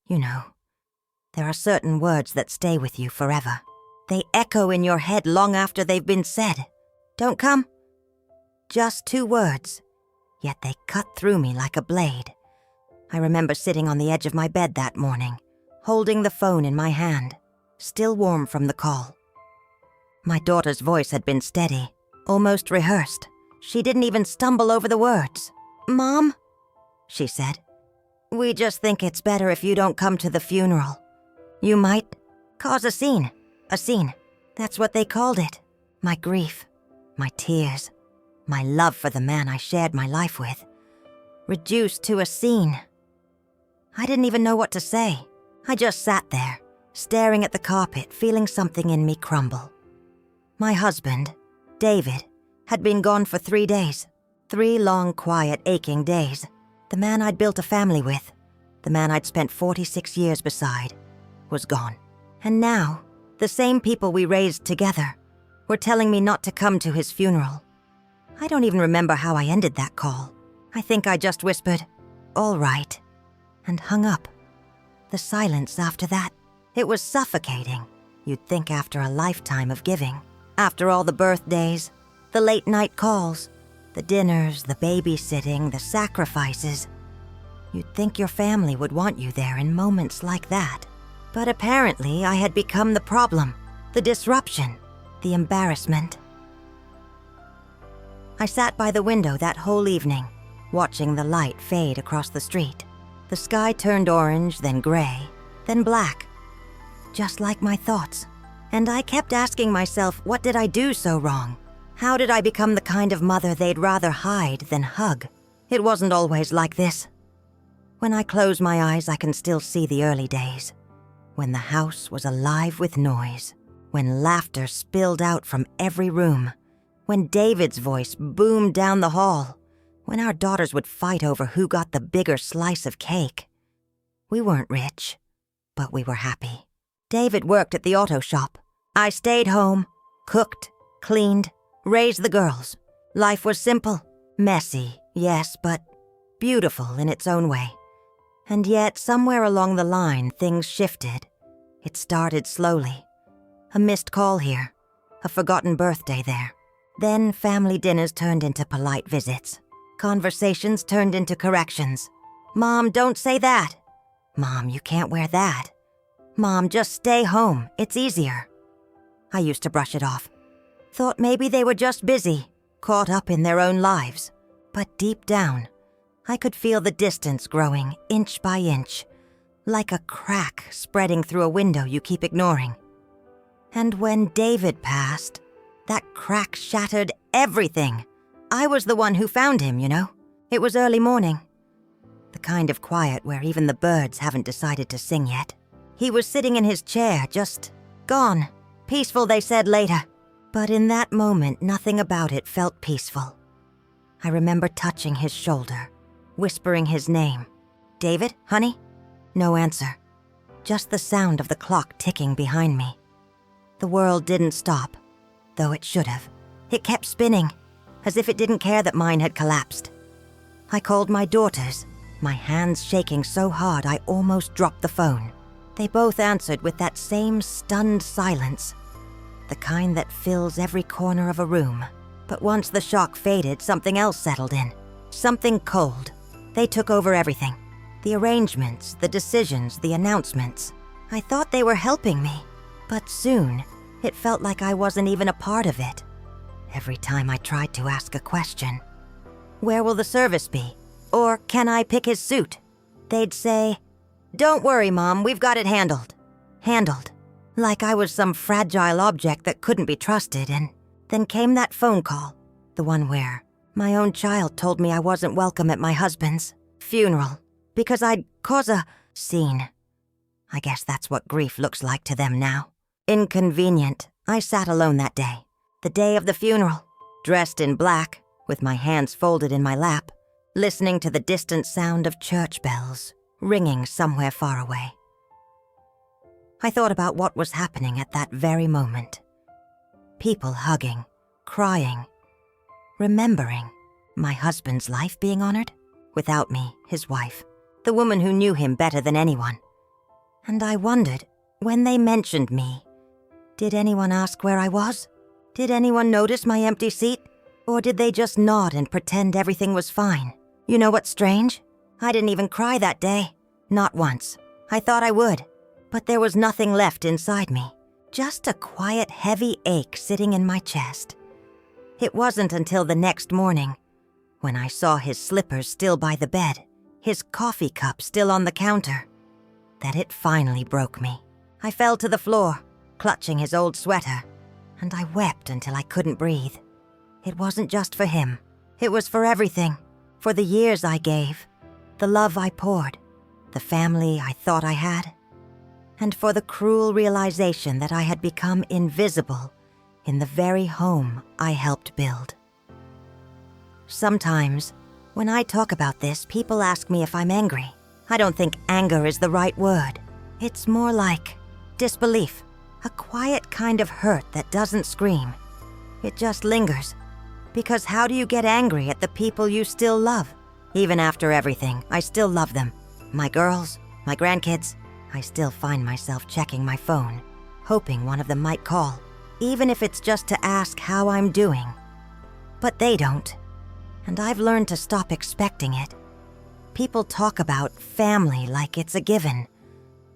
You know, there are certain words that stay with you forever. They echo in your head long after they've been said. Don't come? Just 2 words, yet they cut through me like a blade. I remember sitting on the edge of my bed that morning, holding the phone in my hand, still warm from the call. My daughter's voice had been steady, almost rehearsed. She didn't even stumble over the words. "Mom," she said, "we just think it's better if you don't come to the funeral. You might cause a scene. A scene. That's what they called it. My grief, my tears, my love for the man I shared my life with, reduced to a scene." I didn't even know what to say. I just sat there, staring at the carpet, feeling something in me crumble. My husband, David, had been gone for 3 days. 3 long, quiet, aching days. The man I'd built a family with, the man I'd spent 46 years beside, was gone. And now, the same people we raised together were telling me not to come to his funeral. I don't even remember how I ended that call. I think I just whispered, "All right," and hung up. The silence after that, it was suffocating, you'd think after a lifetime of giving. After all the birthdays, the late-night calls, the dinners, the babysitting, the sacrifices. You'd think your family would want you there in moments like that. But apparently I had become the problem, the disruption, the embarrassment. I sat by the window that whole evening, watching the light fade across the street. The sky turned orange, then gray, then black, just like my thoughts. And I kept asking myself, what did I do so wrong? How did I become the kind of mother they'd rather hide than hug? It wasn't always like this. When I close my eyes, I can still see the early days, when the house was alive with noise, when laughter spilled out from every room, when David's voice boomed down the hall, when our daughters would fight over who got the bigger slice of cake. We weren't rich, but we were happy. David worked at the auto shop. I stayed home, cooked, cleaned, raised the girls. Life was simple, messy, yes, but beautiful in its own way. And yet, somewhere along the line, things shifted. It started slowly. A missed call here, a forgotten birthday there. Then family dinners turned into polite visits. Conversations turned into corrections. "Mom, don't say that." "Mom, you can't wear that." "Mom, just stay home. It's easier." I used to brush it off. Thought maybe they were just busy, caught up in their own lives. But deep down, I could feel the distance growing inch by inch, like a crack spreading through a window you keep ignoring. And when David passed, that crack shattered everything. I was the one who found him, you know. It was early morning. The kind of quiet where even the birds haven't decided to sing yet. He was sitting in his chair, just gone. Peaceful, they said later. But in that moment, nothing about it felt peaceful. I remember touching his shoulder, whispering his name. "David, honey?" No answer. Just the sound of the clock ticking behind me. The world didn't stop, though it should have. It kept spinning, as if it didn't care that mine had collapsed. I called my daughters, my hands shaking so hard I almost dropped the phone. They both answered with that same stunned silence, the kind that fills every corner of a room. But once the shock faded, something else settled in. Something cold. They took over everything. The arrangements, the decisions, the announcements. I thought they were helping me, but soon it felt like I wasn't even a part of it. Every time I tried to ask a question, "Where will the service be?" Or, "Can I pick his suit?" They'd say, "Don't worry, Mom, we've got it handled." Handled. Like I was some fragile object that couldn't be trusted. And then came that phone call, the one where my own child told me I wasn't welcome at my husband's funeral because I'd cause a scene. I guess that's what grief looks like to them now. Inconvenient. I sat alone that day, the day of the funeral, dressed in black, with my hands folded in my lap, listening to the distant sound of church bells ringing somewhere far away. I thought about what was happening at that very moment. People hugging, crying, remembering my husband's life being honored, without me, his wife, the woman who knew him better than anyone. And I wondered, when they mentioned me, did anyone ask where I was? Did anyone notice my empty seat? Or did they just nod and pretend everything was fine? You know what's strange? I didn't even cry that day. Not once. I thought I would. But there was nothing left inside me. Just a quiet, heavy ache sitting in my chest. It wasn't until the next morning, when I saw his slippers still by the bed, his coffee cup still on the counter, that it finally broke me. I fell to the floor, clutching his old sweater, and I wept until I couldn't breathe. It wasn't just for him. It was for everything. For the years I gave, the love I poured, the family I thought I had, and for the cruel realization that I had become invisible in the very home I helped build. Sometimes, when I talk about this, people ask me if I'm angry. I don't think anger is the right word. It's more like disbelief, a quiet kind of hurt that doesn't scream. It just lingers. Because how do you get angry at the people you still love? Even after everything, I still love them. My girls, my grandkids. I still find myself checking my phone, hoping one of them might call, even if it's just to ask how I'm doing. But they don't. And I've learned to stop expecting it. People talk about family like it's a given,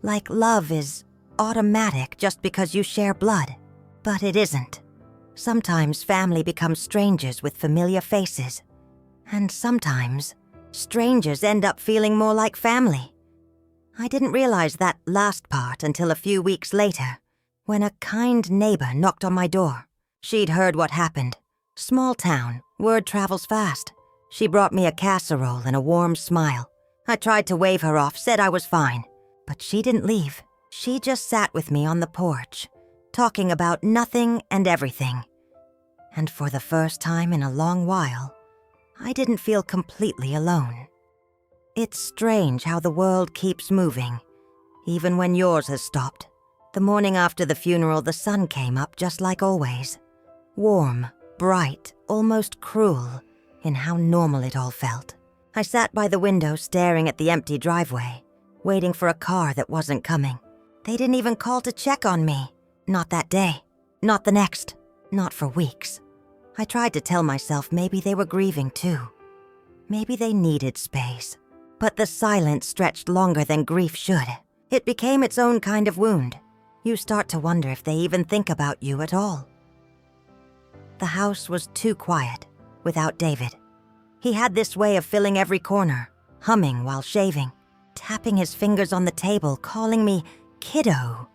like love is automatic just because you share blood. But it isn't. Sometimes family becomes strangers with familiar faces. And sometimes, strangers end up feeling more like family. I didn't realize that last part until a few weeks later, when a kind neighbor knocked on my door. She'd heard what happened. Small town, word travels fast. She brought me a casserole and a warm smile. I tried to wave her off, said I was fine. But she didn't leave. She just sat with me on the porch, talking about nothing and everything. And for the first time in a long while, I didn't feel completely alone. It's strange how the world keeps moving, even when yours has stopped. The morning after the funeral, the sun came up just like always. Warm, bright, almost cruel in how normal it all felt. I sat by the window staring at the empty driveway, waiting for a car that wasn't coming. They didn't even call to check on me. Not that day. Not the next. Not for weeks. I tried to tell myself maybe they were grieving too. Maybe they needed space. But the silence stretched longer than grief should. It became its own kind of wound. You start to wonder if they even think about you at all. The house was too quiet without David. He had this way of filling every corner, humming while shaving, tapping his fingers on the table, calling me kiddo,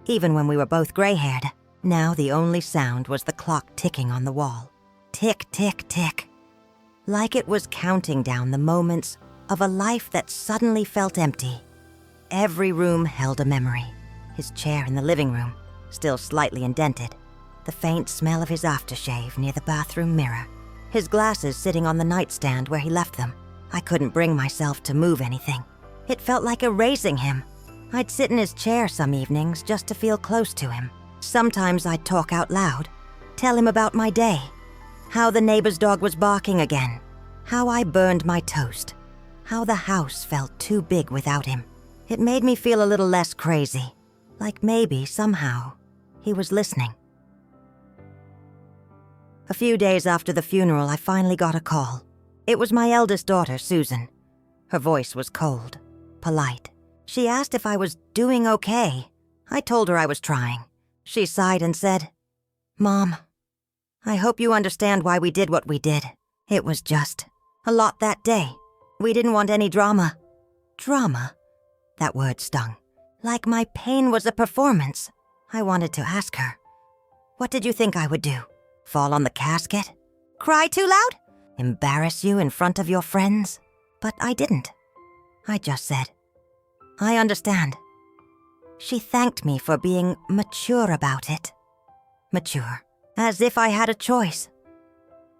even when we were both gray-haired. Now the only sound was the clock ticking on the wall. Tick, tick, tick. Like it was counting down the moments of a life that suddenly felt empty. Every room held a memory. His chair in the living room, still slightly indented. The faint smell of his aftershave near the bathroom mirror. His glasses sitting on the nightstand where he left them. I couldn't bring myself to move anything. It felt like erasing him. I'd sit in his chair some evenings just to feel close to him. Sometimes I'd talk out loud, tell him about my day, how the neighbor's dog was barking again, how I burned my toast, how the house felt too big without him. It made me feel a little less crazy, like maybe, somehow, he was listening. A few days after the funeral, I finally got a call. It was my eldest daughter, Susan. Her voice was cold, polite. She asked if I was doing okay. I told her I was trying. She sighed and said, "Mom, I hope you understand why we did what we did. It was just a lot that day. We didn't want any drama." Drama? That word stung. Like my pain was a performance. I wanted to ask her, "What did you think I would do? Fall on the casket? Cry too loud? Embarrass you in front of your friends?" But I didn't. I just said, "I understand." She thanked me for being mature about it. Mature, as if I had a choice.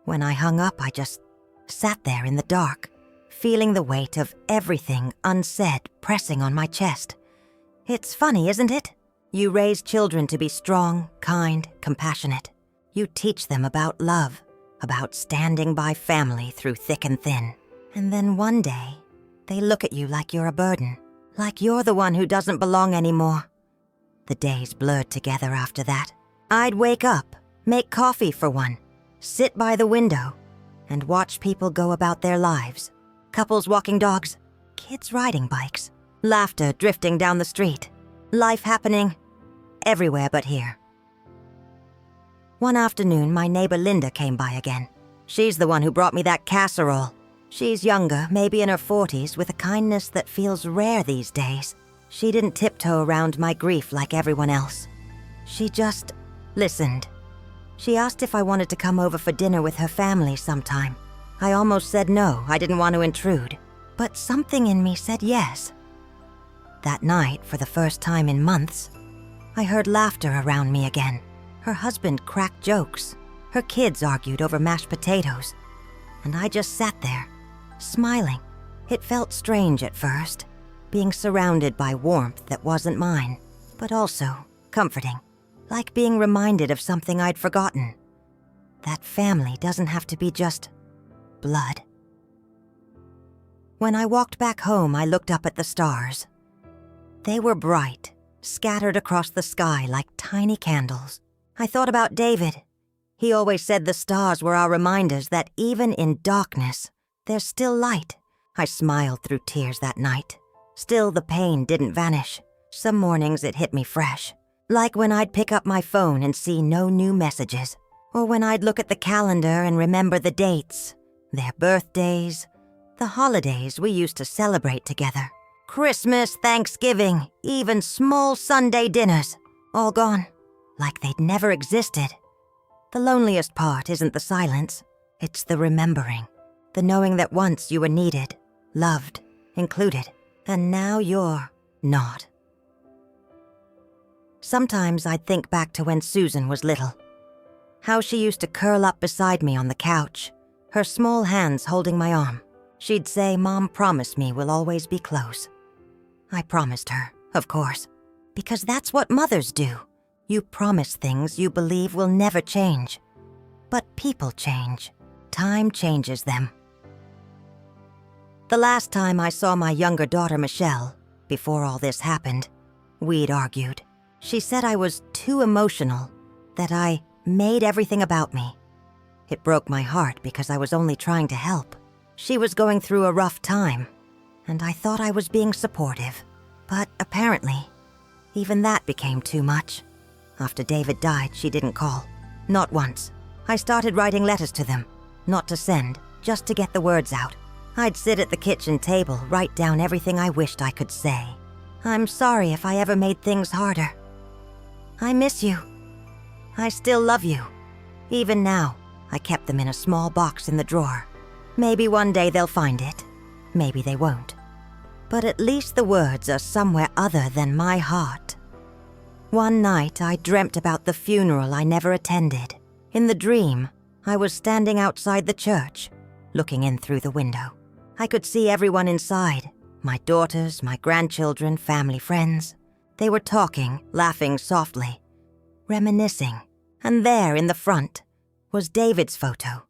When I hung up, I just sat there in the dark, feeling the weight of everything unsaid pressing on my chest. It's funny, isn't it? You raise children to be strong, kind, compassionate. You teach them about love, about standing by family through thick and thin. And then one day, they look at you like you're a burden, Like you're the one who doesn't belong anymore. The days blurred together after that. I'd wake up, make coffee for one, sit by the window, and watch people go about their lives. Couples walking dogs, kids riding bikes, laughter drifting down the street, life happening everywhere but here. One afternoon, my neighbor Linda came by again. She's the one who brought me that casserole. She's younger, maybe in her 40s, with a kindness that feels rare these days. She didn't tiptoe around my grief like everyone else. She just listened. She asked if I wanted to come over for dinner with her family sometime. I almost said no, I didn't want to intrude. But something in me said yes. That night, for the first time in months, I heard laughter around me again. Her husband cracked jokes. Her kids argued over mashed potatoes. And I just sat there, smiling. It felt strange at first, being surrounded by warmth that wasn't mine, but also comforting, like being reminded of something I'd forgotten. That family doesn't have to be just blood. When I walked back home, I looked up at the stars. They were bright, scattered across the sky like tiny candles. I thought about David. He always said the stars were our reminders that even in darkness, there's still light. I smiled through tears that night. Still, the pain didn't vanish. Some mornings it hit me fresh. Like when I'd pick up my phone and see no new messages. Or when I'd look at the calendar and remember the dates, their birthdays, the holidays we used to celebrate together. Christmas, Thanksgiving, even small Sunday dinners. All gone, like they'd never existed. The loneliest part isn't the silence. It's the remembering. The knowing that once you were needed, loved, included, and now you're not. Sometimes I'd think back to when Susan was little. How she used to curl up beside me on the couch, her small hands holding my arm. She'd say, "Mom promised me we'll always be close." I promised her, of course, because that's what mothers do. You promise things you believe will never change. But people change. Time changes them. The last time I saw my younger daughter, Michelle, before all this happened, we'd argued. She said I was too emotional, that I made everything about me. It broke my heart because I was only trying to help. She was going through a rough time, and I thought I was being supportive. But apparently, even that became too much. After David died, she didn't call. Not once. I started writing letters to them. Not to send, just to get the words out. I'd sit at the kitchen table, write down everything I wished I could say. I'm sorry if I ever made things harder. I miss you. I still love you. Even now, I kept them in a small box in the drawer. Maybe one day they'll find it. Maybe they won't. But at least the words are somewhere other than my heart. One night, I dreamt about the funeral I never attended. In the dream, I was standing outside the church, looking in through the window. I could see everyone inside, my daughters, my grandchildren, family, friends. They were talking, laughing softly, reminiscing. And there in the front was David's photo.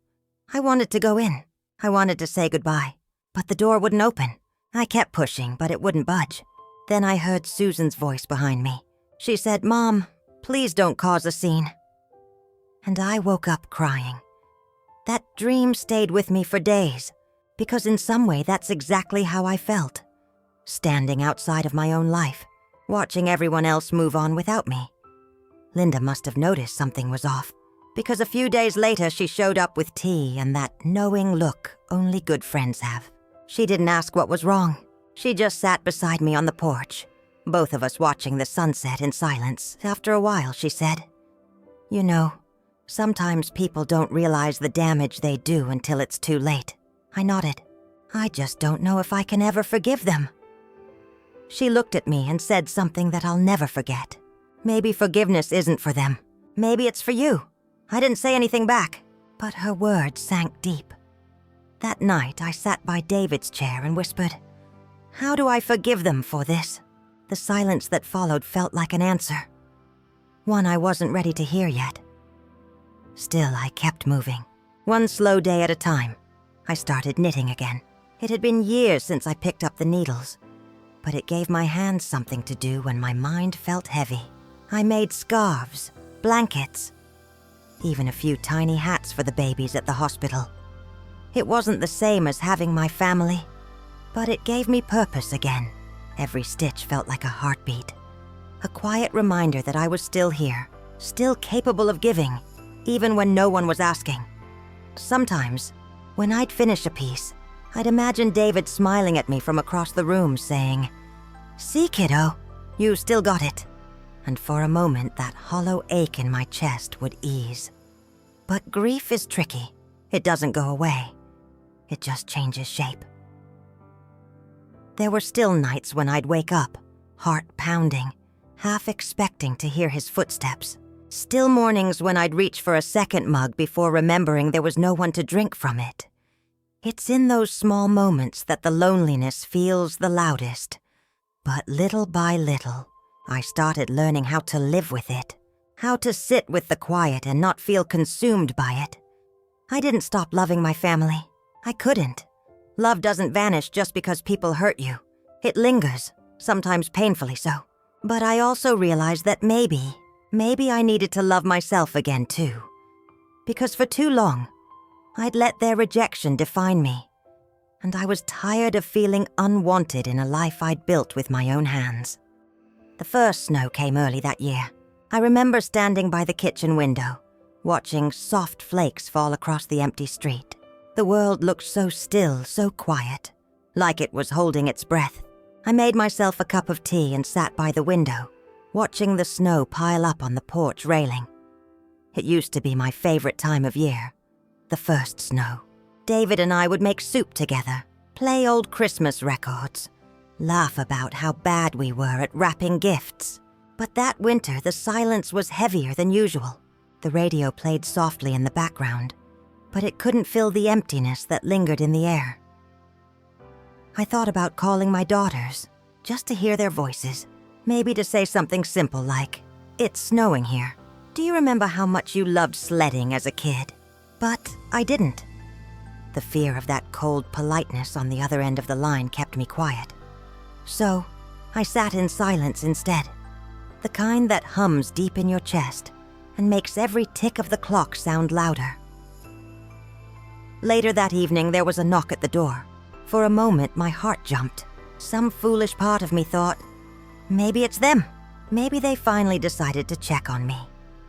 I wanted to go in. I wanted to say goodbye, but the door wouldn't open. I kept pushing, but it wouldn't budge. Then I heard Susan's voice behind me. She said, "Mom, please don't cause a scene." And I woke up crying. That dream stayed with me for days, because in some way that's exactly how I felt. Standing outside of my own life, watching everyone else move on without me. Linda must have noticed something was off, because a few days later she showed up with tea and that knowing look only good friends have. She didn't ask what was wrong. She just sat beside me on the porch, both of us watching the sunset in silence. After a while, she said, "You know, sometimes people don't realize the damage they do until it's too late." I nodded. "I just don't know if I can ever forgive them." She looked at me and said something that I'll never forget. "Maybe forgiveness isn't for them. Maybe it's for you." I didn't say anything back, but her words sank deep. That night, I sat by David's chair and whispered, "How do I forgive them for this?" The silence that followed felt like an answer, one I wasn't ready to hear yet. Still, I kept moving, one slow day at a time. I started knitting again. It had been years since I picked up the needles. but it gave my hands something to do when my mind felt heavy. I made scarves, blankets, even a few tiny hats for the babies at the hospital. It wasn't the same as having my family, but it gave me purpose again. Every stitch felt like a heartbeat, a quiet reminder that I was still here, still capable of giving, even when no one was asking. Sometimes, when I'd finish a piece, I'd imagine David smiling at me from across the room saying, "See, kiddo, you still got it." And for a moment, that hollow ache in my chest would ease. But grief is tricky. It doesn't go away. It just changes shape. There were still nights when I'd wake up, heart pounding, half expecting to hear his footsteps. Still mornings when I'd reach for a second mug before remembering there was no one to drink from it. It's in those small moments that the loneliness feels the loudest. But little by little, I started learning how to live with it, how to sit with the quiet and not feel consumed by it. I didn't stop loving my family. I couldn't. Love doesn't vanish just because people hurt you. It lingers, sometimes painfully so. But I also realized that maybe I needed to love myself again too. Because for too long, I'd let their rejection define me. And I was tired of feeling unwanted in a life I'd built with my own hands. The first snow came early that year. I remember standing by the kitchen window, watching soft flakes fall across the empty street. The world looked so still, so quiet, like it was holding its breath. I made myself a cup of tea and sat by the window, watching the snow pile up on the porch railing. It used to be my favorite time of year, the first snow. David and I would make soup together, play old Christmas records, laugh about how bad we were at wrapping gifts. But that winter, the silence was heavier than usual. The radio played softly in the background, but it couldn't fill the emptiness that lingered in the air. I thought about calling my daughters, just to hear their voices, maybe to say something simple like, "It's snowing here. Do you remember how much you loved sledding as a kid?" But I didn't. The fear of that cold politeness on the other end of the line kept me quiet. So I sat in silence instead, the kind that hums deep in your chest and makes every tick of the clock sound louder. Later that evening, there was a knock at the door. For a moment, my heart jumped. Some foolish part of me thought, maybe it's them. Maybe they finally decided to check on me.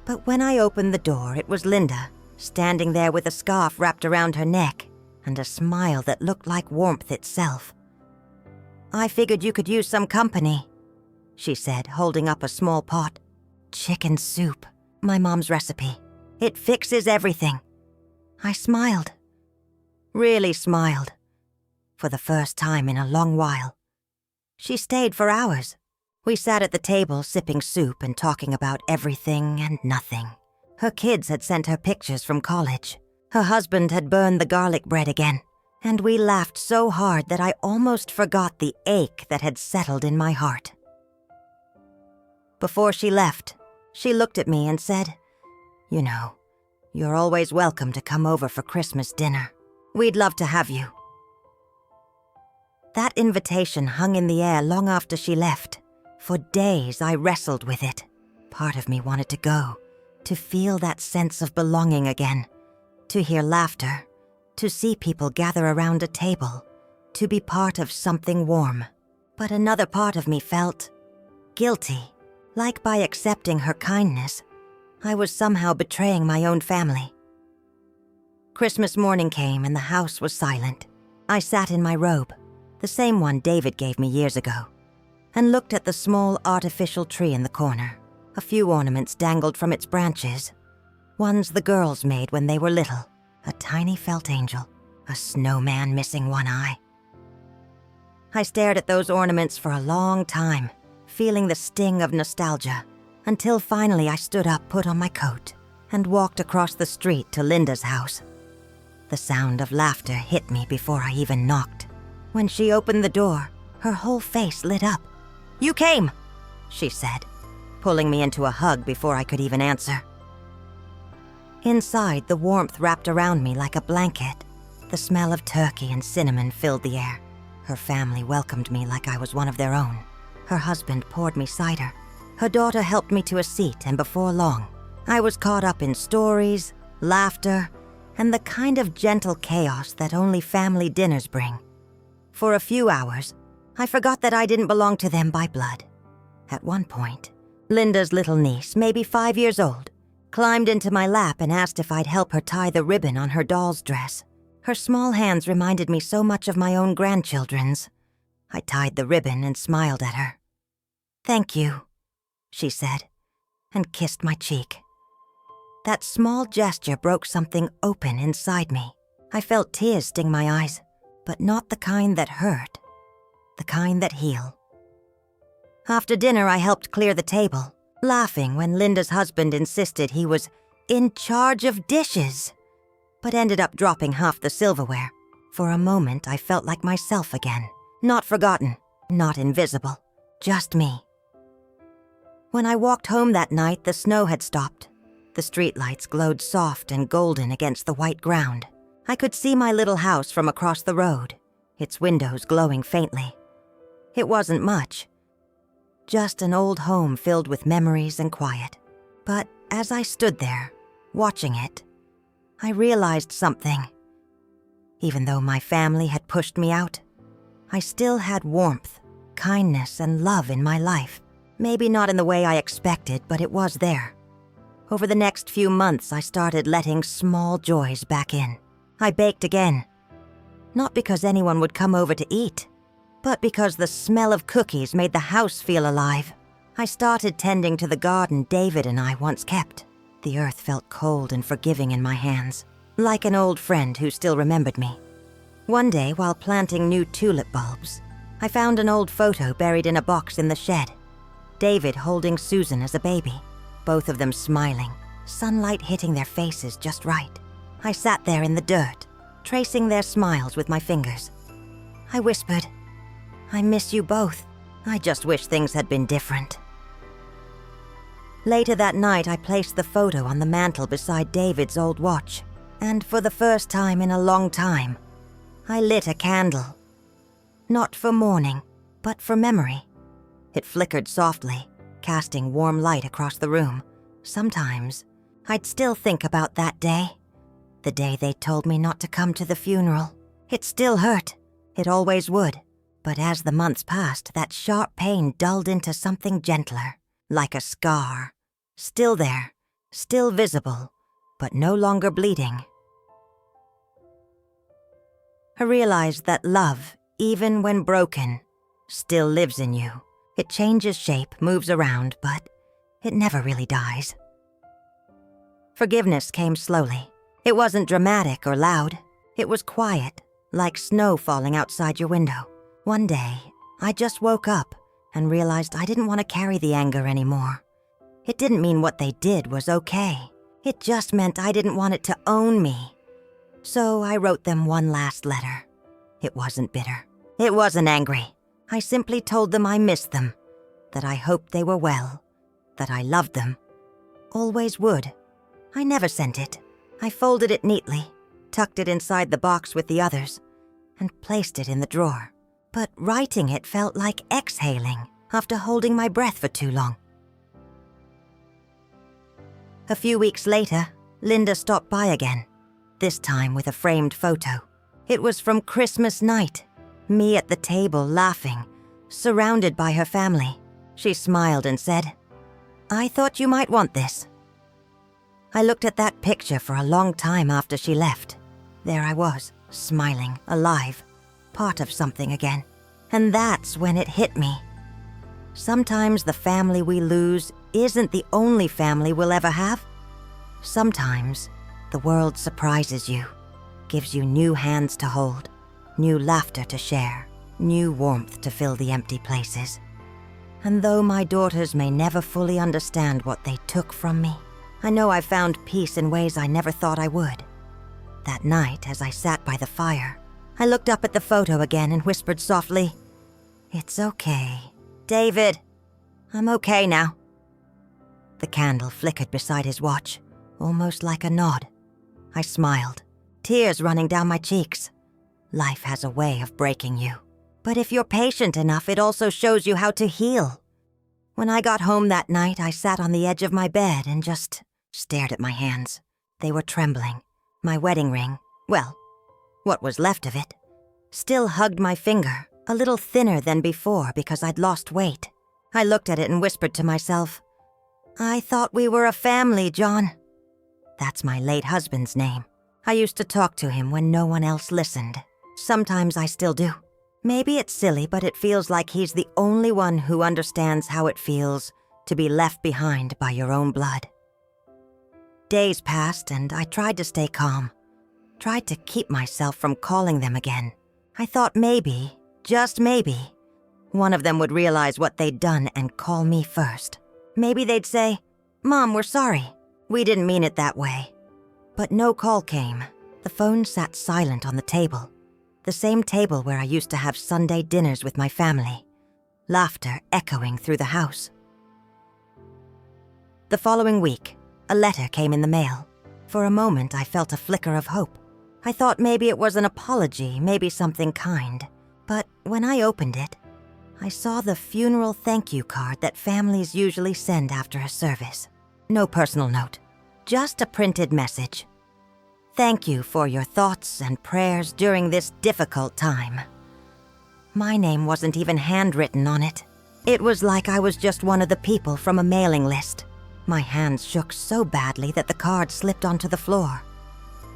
But when I opened the door, it was Linda, standing there with a scarf wrapped around her neck and a smile that looked like warmth itself. "I figured you could use some company," she said, holding up a small pot. "Chicken soup, my mom's recipe. It fixes everything." I smiled. Really smiled. For the first time in a long while. She stayed for hours. We sat at the table sipping soup and talking about everything and nothing. Her kids had sent her pictures from college. Her husband had burned the garlic bread again. And we laughed so hard that I almost forgot the ache that had settled in my heart. Before she left, she looked at me and said, "You know, you're always welcome to come over for Christmas dinner. We'd love to have you." That invitation hung in the air long after she left. For days, I wrestled with it. Part of me wanted to go, to feel that sense of belonging again, to hear laughter, to see people gather around a table, to be part of something warm. But another part of me felt guilty, like by accepting her kindness, I was somehow betraying my own family. Christmas morning came and the house was silent. I sat in my robe, the same one David gave me years ago, and looked at the small artificial tree in the corner. A few ornaments dangled from its branches, ones the girls made when they were little. A tiny felt angel, a snowman missing one eye. I stared at those ornaments for a long time, feeling the sting of nostalgia, until finally I stood up, put on my coat, and walked across the street to Linda's house. The sound of laughter hit me before I even knocked. When she opened the door, her whole face lit up. "You came," she said, pulling me into a hug before I could even answer. Inside, the warmth wrapped around me like a blanket. The smell of turkey and cinnamon filled the air. Her family welcomed me like I was one of their own. Her husband poured me cider. Her daughter helped me to a seat, and before long, I was caught up in stories, laughter, and the kind of gentle chaos that only family dinners bring. For a few hours, I forgot that I didn't belong to them by blood. At one point, Linda's little niece, maybe 5 years old, climbed into my lap and asked if I'd help her tie the ribbon on her doll's dress. Her small hands reminded me so much of my own grandchildren's. I tied the ribbon and smiled at her. "Thank you," she said, and kissed my cheek. That small gesture broke something open inside me. I felt tears sting my eyes, but not the kind that hurt, the kind that heal. After dinner, I helped clear the table, laughing when Linda's husband insisted he was in charge of dishes, but ended up dropping half the silverware. For a moment, I felt like myself again. Not forgotten, not invisible, just me. When I walked home that night, the snow had stopped. The streetlights glowed soft and golden against the white ground. I could see my little house from across the road, its windows glowing faintly. It wasn't much, just an old home filled with memories and quiet. But as I stood there, watching it, I realized something. Even though my family had pushed me out, I still had warmth, kindness, and love in my life. Maybe not in the way I expected, but it was there. Over the next few months, I started letting small joys back in. I baked again. Not because anyone would come over to eat, but because the smell of cookies made the house feel alive. I started tending to the garden David and I once kept. The earth felt cold and forgiving in my hands, like an old friend who still remembered me. One day, while planting new tulip bulbs, I found an old photo buried in a box in the shed. David holding Susan as a baby, both of them smiling, sunlight hitting their faces just right. I sat there in the dirt, tracing their smiles with my fingers. I whispered, "I miss you both. I just wish things had been different." Later that night, I placed the photo on the mantel beside David's old watch, and for the first time in a long time, I lit a candle. Not for mourning, but for memory. It flickered softly, casting warm light across the room. Sometimes, I'd still think about that day. The day they told me not to come to the funeral. It still hurt. It always would. But as the months passed, that sharp pain dulled into something gentler, like a scar. Still there, still visible, but no longer bleeding. I realized that love, even when broken, still lives in you. It changes shape, moves around, but it never really dies. Forgiveness came slowly. It wasn't dramatic or loud. It was quiet, like snow falling outside your window. One day, I just woke up and realized I didn't want to carry the anger anymore. It didn't mean what they did was okay. It just meant I didn't want it to own me. So I wrote them one last letter. It wasn't bitter. It wasn't angry. I simply told them I missed them, that I hoped they were well, that I loved them. Always would. I never sent it. I folded it neatly, tucked it inside the box with the others, and placed it in the drawer. But writing it felt like exhaling after holding my breath for too long. A few weeks later, Linda stopped by again, this time with a framed photo. It was from Christmas night, me at the table laughing, surrounded by her family. She smiled and said, "I thought you might want this." I looked at that picture for a long time after she left. There I was, smiling, alive, part of something again. And that's when it hit me. Sometimes the family we lose isn't the only family we'll ever have. Sometimes the world surprises you, gives you new hands to hold, new laughter to share, new warmth to fill the empty places. And though my daughters may never fully understand what they took from me, I know I found peace in ways I never thought I would. That night, as I sat by the fire, I looked up at the photo again and whispered softly, "It's okay. David, I'm okay now." The candle flickered beside his watch, almost like a nod. I smiled, tears running down my cheeks. Life has a way of breaking you. But if you're patient enough, it also shows you how to heal. When I got home that night, I sat on the edge of my bed and just stared at my hands. They were trembling. My wedding ring, well, what was left of it, still hugged my finger, a little thinner than before because I'd lost weight. I looked at it and whispered to myself, "I thought we were a family, John." That's my late husband's name. I used to talk to him when no one else listened. Sometimes I still do. Maybe it's silly, but it feels like he's the only one who understands how it feels to be left behind by your own blood. Days passed and I tried to stay calm, tried to keep myself from calling them again. I thought maybe, just maybe, one of them would realize what they'd done and call me first. Maybe they'd say, "Mom, we're sorry. We didn't mean it that way." But no call came. The phone sat silent on the table. The same table where I used to have Sunday dinners with my family. Laughter echoing through the house. The following week, a letter came in the mail. For a moment, I felt a flicker of hope. I thought maybe it was an apology, maybe something kind. But when I opened it, I saw the funeral thank you card that families usually send after a service. No personal note, just a printed message. "Thank you for your thoughts and prayers during this difficult time." My name wasn't even handwritten on it. It was like I was just one of the people from a mailing list. My hands shook so badly that the card slipped onto the floor.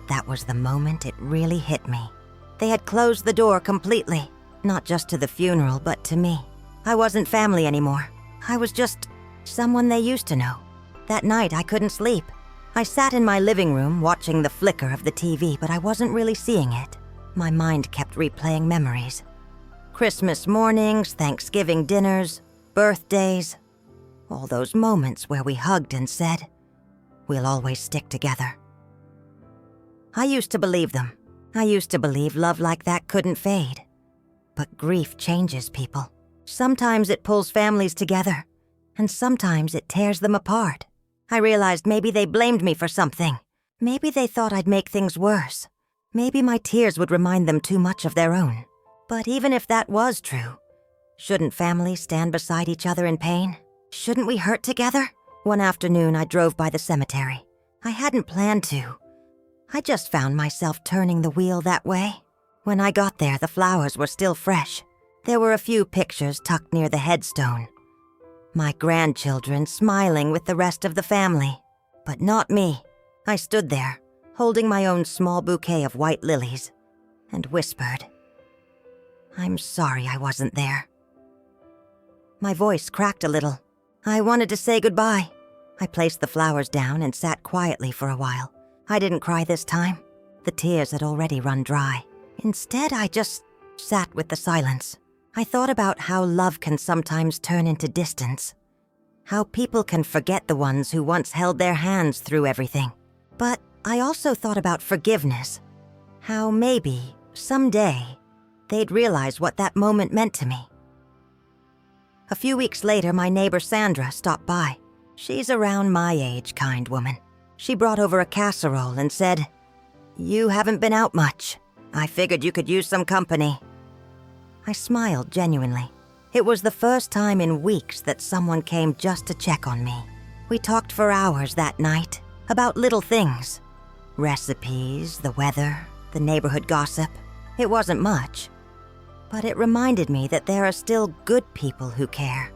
That was the moment it really hit me. They had closed the door completely, not just to the funeral, but to me. I wasn't family anymore. I was just someone they used to know. That night, I couldn't sleep. I sat in my living room watching the flicker of the TV, but I wasn't really seeing it. My mind kept replaying memories. Christmas mornings, Thanksgiving dinners, birthdays. All those moments where we hugged and said, "We'll always stick together." I used to believe them. I used to believe love like that couldn't fade. But grief changes people. Sometimes it pulls families together, and sometimes it tears them apart. I realized maybe they blamed me for something. Maybe they thought I'd make things worse. Maybe my tears would remind them too much of their own. But even if that was true, shouldn't families stand beside each other in pain? Shouldn't we hurt together? One afternoon, I drove by the cemetery. I hadn't planned to. I just found myself turning the wheel that way. When I got there, the flowers were still fresh. There were a few pictures tucked near the headstone. My grandchildren smiling with the rest of the family. But not me. I stood there, holding my own small bouquet of white lilies, and whispered, "I'm sorry I wasn't there." My voice cracked a little. I wanted to say goodbye. I placed the flowers down and sat quietly for a while. I didn't cry this time. The tears had already run dry. Instead, I just sat with the silence. I thought about how love can sometimes turn into distance. How people can forget the ones who once held their hands through everything. But I also thought about forgiveness. How maybe, someday, they'd realize what that moment meant to me. A few weeks later, my neighbor Sandra stopped by. She's around my age, kind woman. She brought over a casserole and said, "You haven't been out much. I figured you could use some company." I smiled genuinely. It was the first time in weeks that someone came just to check on me. We talked for hours that night about little things. Recipes, the weather, the neighborhood gossip. It wasn't much, but it reminded me that there are still good people who care.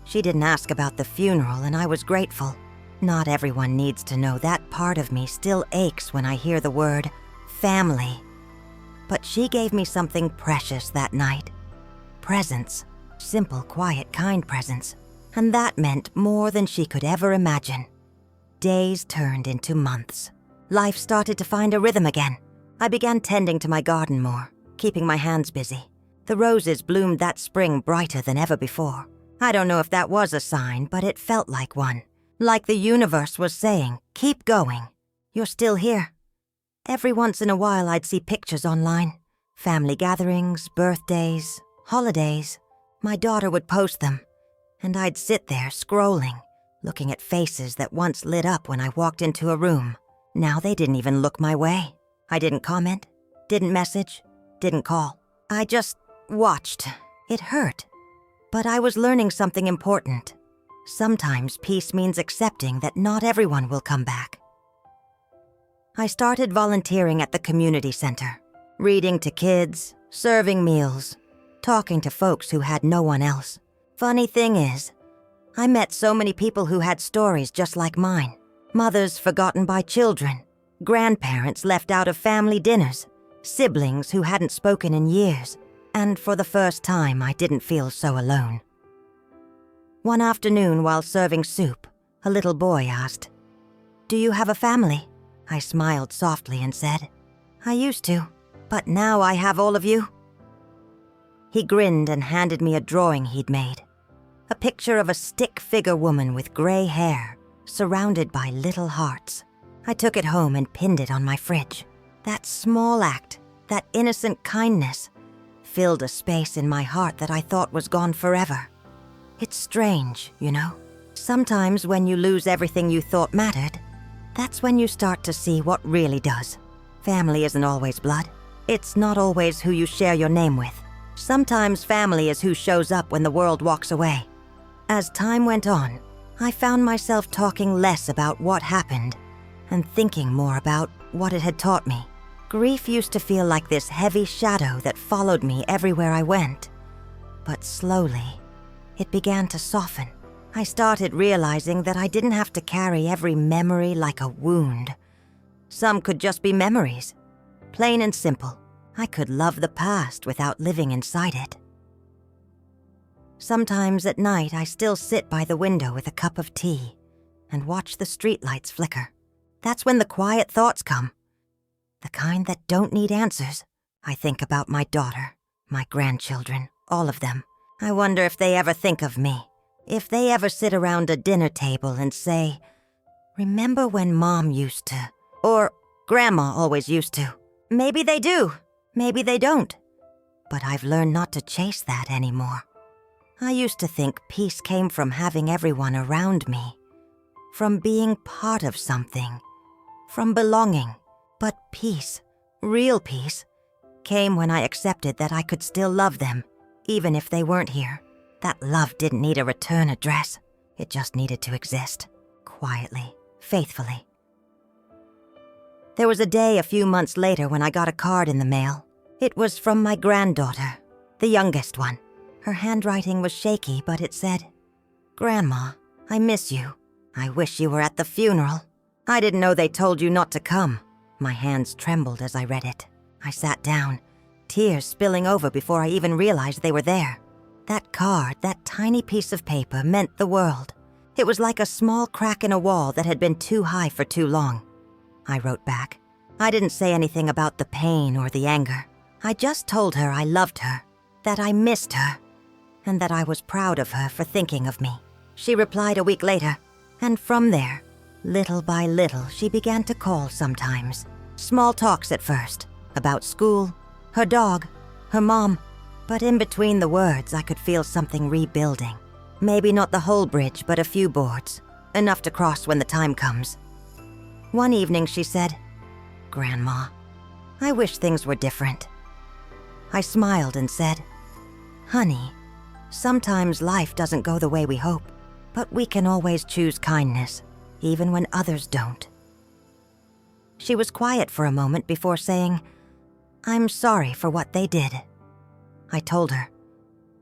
She didn't ask about the funeral, and I was grateful. Not everyone needs to know that part of me still aches when I hear the word family. But she gave me something precious that night. Presents. Simple, quiet, kind presents. And that meant more than she could ever imagine. Days turned into months. Life started to find a rhythm again. I began tending to my garden more, keeping my hands busy. The roses bloomed that spring brighter than ever before. I don't know if that was a sign, but it felt like one. Like the universe was saying, "Keep going. You're still here." Every once in a while, I'd see pictures online. Family gatherings, birthdays, holidays. My daughter would post them, and I'd sit there scrolling, looking at faces that once lit up when I walked into a room. Now they didn't even look my way. I didn't comment, didn't message, didn't call. I just watched. It hurt. But I was learning something important. Sometimes peace means accepting that not everyone will come back. I started volunteering at the community center, reading to kids, serving meals, talking to folks who had no one else. Funny thing is, I met so many people who had stories just like mine. Mothers forgotten by children, grandparents left out of family dinners, siblings who hadn't spoken in years, and for the first time I didn't feel so alone. One afternoon while serving soup, a little boy asked, "Do you have a family?" I smiled softly and said, "I used to, but now I have all of you." He grinned and handed me a drawing he'd made. A picture of a stick-figure woman with gray hair, surrounded by little hearts. I took it home and pinned it on my fridge. That small act, that innocent kindness, filled a space in my heart that I thought was gone forever. It's strange, you know? Sometimes when you lose everything you thought mattered, that's when you start to see what really does. Family isn't always blood. It's not always who you share your name with. Sometimes family is who shows up when the world walks away. As time went on, I found myself talking less about what happened and thinking more about what it had taught me. Grief used to feel like this heavy shadow that followed me everywhere I went. But slowly, it began to soften. I started realizing that I didn't have to carry every memory like a wound. Some could just be memories. Plain and simple. I could love the past without living inside it. Sometimes at night, I still sit by the window with a cup of tea and watch the streetlights flicker. That's when the quiet thoughts come. The kind that don't need answers. I think about my daughter, my grandchildren, all of them. I wonder if they ever think of me. If they ever sit around a dinner table and say, "Remember when Mom used to?" Or, "Grandma always used to." Maybe they do. Maybe they don't. But I've learned not to chase that anymore. I used to think peace came from having everyone around me, from being part of something, from belonging. But peace, real peace, came when I accepted that I could still love them, even if they weren't here. That love didn't need a return address. It just needed to exist, quietly, faithfully. There was a day a few months later when I got a card in the mail. It was from my granddaughter, the youngest one. Her handwriting was shaky, but it said, "Grandma, I miss you. I wish you were at the funeral. I didn't know they told you not to come." My hands trembled as I read it. I sat down, tears spilling over before I even realized they were there. That card, that tiny piece of paper, meant the world. It was like a small crack in a wall that had been too high for too long. I wrote back. I didn't say anything about the pain or the anger. I just told her I loved her, that I missed her, and that I was proud of her for thinking of me. She replied a week later, and from there, little by little, she began to call sometimes. Small talks at first, about school, her dog, her mom. But in between the words, I could feel something rebuilding. Maybe not the whole bridge, but a few boards. Enough to cross when the time comes. One evening she said, "Grandma, I wish things were different." I smiled and said, "Honey, sometimes life doesn't go the way we hope, but we can always choose kindness, even when others don't." She was quiet for a moment before saying, "I'm sorry for what they did." I told her,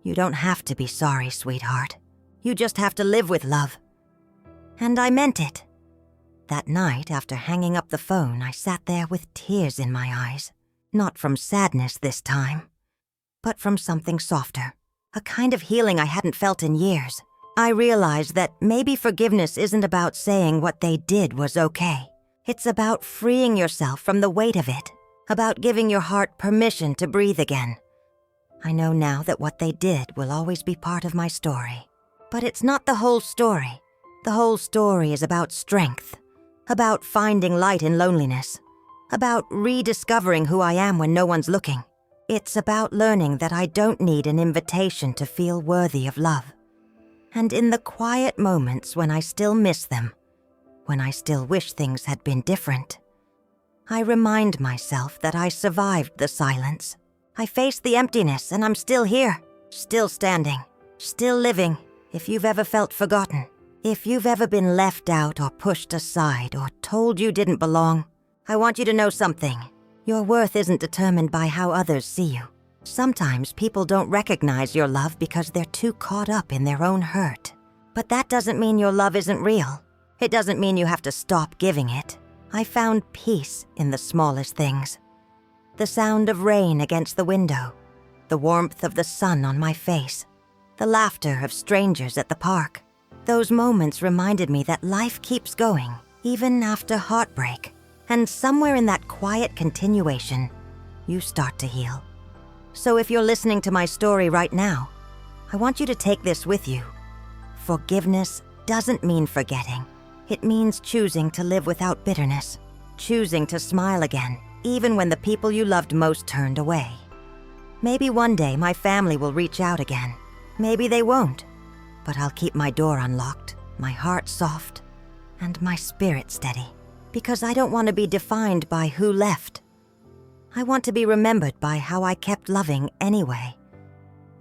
"You don't have to be sorry, sweetheart. You just have to live with love." And I meant it. That night, after hanging up the phone, I sat there with tears in my eyes. Not from sadness this time, but from something softer. A kind of healing I hadn't felt in years. I realized that maybe forgiveness isn't about saying what they did was okay. It's about freeing yourself from the weight of it, about giving your heart permission to breathe again. I know now that what they did will always be part of my story. But it's not the whole story. The whole story is about strength, about finding light in loneliness, about rediscovering who I am when no one's looking. It's about learning that I don't need an invitation to feel worthy of love. And in the quiet moments when I still miss them, when I still wish things had been different, I remind myself that I survived the silence, I faced the emptiness, and I'm still here, still standing, still living. If you've ever felt forgotten, if you've ever been left out or pushed aside or told you didn't belong, I want you to know something. Your worth isn't determined by how others see you. Sometimes people don't recognize your love because they're too caught up in their own hurt. But that doesn't mean your love isn't real. It doesn't mean you have to stop giving it. I found peace in the smallest things. The sound of rain against the window, the warmth of the sun on my face, the laughter of strangers at the park. Those moments reminded me that life keeps going, even after heartbreak. And somewhere in that quiet continuation, you start to heal. So if you're listening to my story right now, I want you to take this with you. Forgiveness doesn't mean forgetting. It means choosing to live without bitterness, choosing to smile again, even when the people you loved most turned away. Maybe one day my family will reach out again. Maybe they won't, but I'll keep my door unlocked, my heart soft, and my spirit steady, because I don't want to be defined by who left. I want to be remembered by how I kept loving anyway.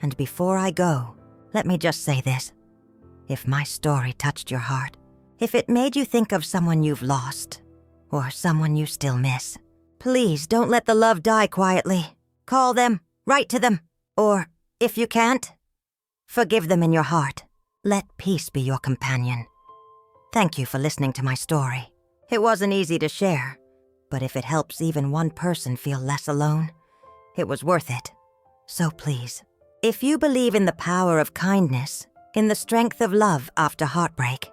And before I go, let me just say this. If my story touched your heart, if it made you think of someone you've lost, or someone you still miss, please don't let the love die quietly. Call them, write to them, or, if you can't, forgive them in your heart. Let peace be your companion. Thank you for listening to my story. It wasn't easy to share, but if it helps even one person feel less alone, it was worth it. So please, if you believe in the power of kindness, in the strength of love after heartbreak,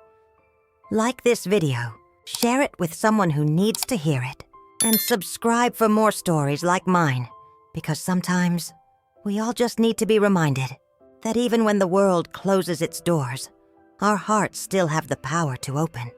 like this video, share it with someone who needs to hear it, and subscribe for more stories like mine, because sometimes we all just need to be reminded that even when the world closes its doors, our hearts still have the power to open.